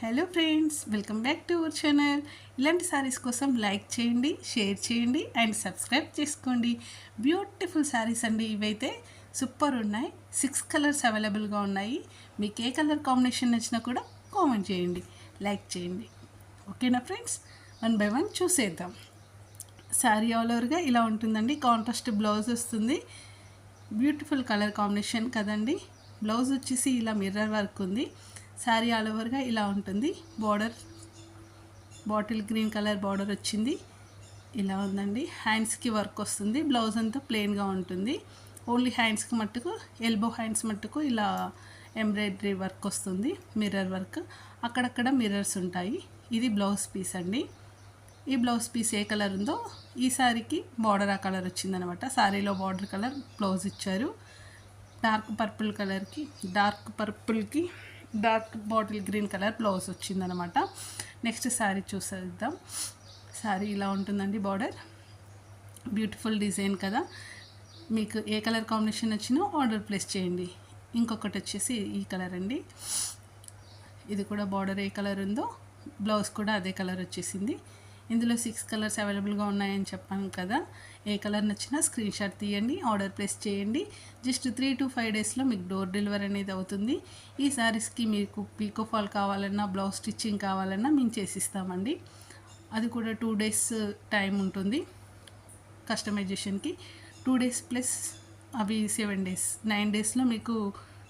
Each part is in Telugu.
Hello friends, welcome back to our channel. ఇలాంటి శారీస్ కోసం లైక్ చేయండి, షేర్ చేయండి అండ్ సబ్స్క్రైబ్ చేసుకోండి. బ్యూటిఫుల్ శారీస్ అండి ఇవైతే. సూపర్ ఉన్నాయి. 6 కలర్స్ అవైలబుల్గా ఉన్నాయి. మీకు ఏ కలర్ కాంబినేషన్ నచ్చినా కూడా కామెంట్ చేయండి, లైక్ చేయండి. ఓకేనా ఫ్రెండ్స్, వన్ బై వన్ చూసేద్దాం. శారీ ఆల్ ఓవర్గా ఇలా ఉంటుందండి. కాంట్రాస్ట్ బ్లౌజ్ వస్తుంది. బ్యూటిఫుల్ కలర్ కాంబినేషన్ కదండి. బ్లౌజ్ వచ్చేసి ఇలా మిర్రర్ వర్క్ ఉంది. శారీ ఆల్ ఓవర్గా ఇలా ఉంటుంది. Border bottle green colour border వచ్చింది. ఇలా ఉందండి. హ్యాండ్స్కి వర్క్ వస్తుంది. బ్లౌజ్ అంతా ప్లెయిన్గా ఉంటుంది. ఓన్లీ హ్యాండ్స్కి మట్టుకు, ఎల్బో హ్యాండ్స్ మట్టుకు ఇలా ఎంబ్రాయిడరీ వర్క్ వస్తుంది, మిర్రర్ వర్క్. అక్కడక్కడ మిర్రర్స్ ఉంటాయి. ఇది బ్లౌజ్ పీస్ అండి. ఈ బ్లౌజ్ పీస్ ఏ కలర్ ఉందో ఈ శారీకి బార్డర్ ఆ కలర్ వచ్చిందనమాట. శారీలో బార్డర్ కలర్ బ్లౌజ్ ఇచ్చారు. డార్క్ పర్పుల్కి dark bottle green colour blouse వచ్చిందనమాట. నెక్స్ట్ శారీ చూసేద్దాం. శారీ ఇలా ఉంటుందండి. బార్డర్ బ్యూటిఫుల్ డిజైన్ కదా. మీకు ఏ కలర్ కాంబినేషన్ వచ్చినా ఆర్డర్ ప్లేస్ చేయండి. ఇంకొకటి వచ్చేసి ఈ కలర్ అండి. ఇది కూడా బార్డర్ ఏ కలర్ ఉందో బ్లౌజ్ కూడా అదే కలర్ వచ్చేసింది. ఇందులో 6 కలర్స్ అవైలబుల్గా ఉన్నాయని చెప్పాను కదా. ఏ కలర్ నచ్చినా స్క్రీన్ షాట్ తీయండి, ఆర్డర్ ప్లేస్ చేయండి. జస్ట్ 3 to 5 డేస్లో మీకు డోర్ డెలివరీ అనేది అవుతుంది. ఈ శారీస్కి మీకు పీకో ఫాల్ కావాలన్నా, బ్లౌజ్ స్టిచ్చింగ్ కావాలన్నా మేము చేసిస్తామండి. అది కూడా 2 days టైం ఉంటుంది కస్టమైజేషన్కి. 2 days ప్లస్ అవి 7 days, 9 daysలో మీకు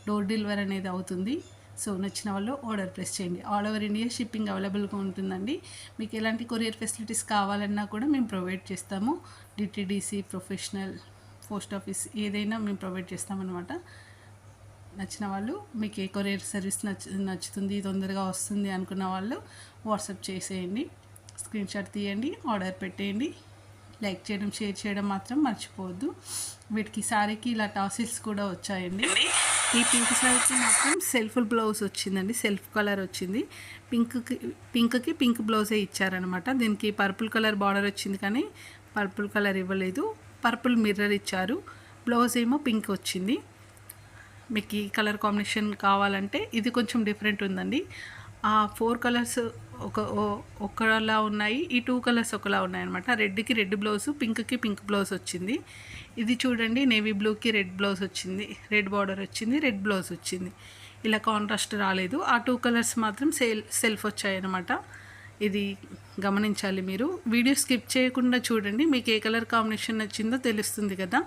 డోర్ డెలివరీ అనేది అవుతుంది. సో నచ్చిన వాళ్ళు ఆర్డర్ ప్లేస్ చేయండి. ఆల్ ఓవర్ ఇండియా షిప్పింగ్ అవైలబుల్గా ఉంటుందండి. మీకు ఎలాంటి కొరియర్ ఫెసిలిటీస్ కావాలన్నా కూడా మేము ప్రొవైడ్ చేస్తాము. డిటీడీసీ, ప్రొఫెషనల్, పోస్ట్ ఆఫీస్ ఏదైనా మేము ప్రొవైడ్ చేస్తామన్నమాట. నచ్చిన వాళ్ళు, మీకు ఏ కొరియర్ సర్వీస్ నచ్చుతుంది, తొందరగా వస్తుంది అనుకున్న వాళ్ళు వాట్సాప్ చేసేయండి, స్క్రీన్ షాట్ తీయండి, ఆర్డర్ పెట్టేయండి. లైక్ చేయడం, షేర్ చేయడం మాత్రం మర్చిపోవద్దు. వీటికి శారీకి ఇలా టాసిల్స్ కూడా వచ్చాయండి. ఈ పింక్ శారీకి మాత్రం సెల్ఫ్ బ్లౌజ్ వచ్చిందండి. సెల్ఫ్ కలర్ వచ్చింది. పింక్కి పింక్ బ్లౌజే ఇచ్చారనమాట. దీనికి పర్పుల్ కలర్ బార్డర్ వచ్చింది కానీ పర్పుల్ కలర్ ఇవ్వలేదు. పర్పుల్ మిర్రర్ ఇచ్చారు. బ్లౌజ్ ఏమో పింక్ వచ్చింది. మీకు ఈ కలర్ కాంబినేషన్ కావాలంటే ఇది కొంచెం డిఫరెంట్ ఉందండి. ఆ 4 కలర్స్ ఒకలా ఉన్నాయి, ఈ 2 కలర్స్ ఒకలా ఉన్నాయన్నమాట. రెడ్కి రెడ్ బ్లౌజ్, పింక్కి పింక్ బ్లౌజ్ వచ్చింది. ఇది చూడండి, నేవీ బ్లూకి రెడ్ బ్లౌజ్ వచ్చింది, రెడ్ బార్డర్ వచ్చింది, రెడ్ బ్లౌజ్ వచ్చింది. ఇలా కాంట్రాస్ట్ రాలేదు. ఆ 2 కలర్స్ మాత్రం సెల్ఫ్ వచ్చాయన్నమాట. ఇది గమనించాలి మీరు. వీడియో స్కిప్ చేయకుండా చూడండి, మీకు ఏ కలర్ కాంబినేషన్ నచ్చిందో తెలుస్తుంది కదా.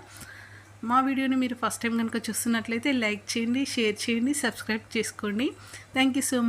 మా వీడియోని మీరు ఫస్ట్ టైం కనుక చూస్తున్నట్లయితే లైక్ చేయండి, షేర్ చేయండి, సబ్స్క్రైబ్ చేసుకోండి. Thank you so much.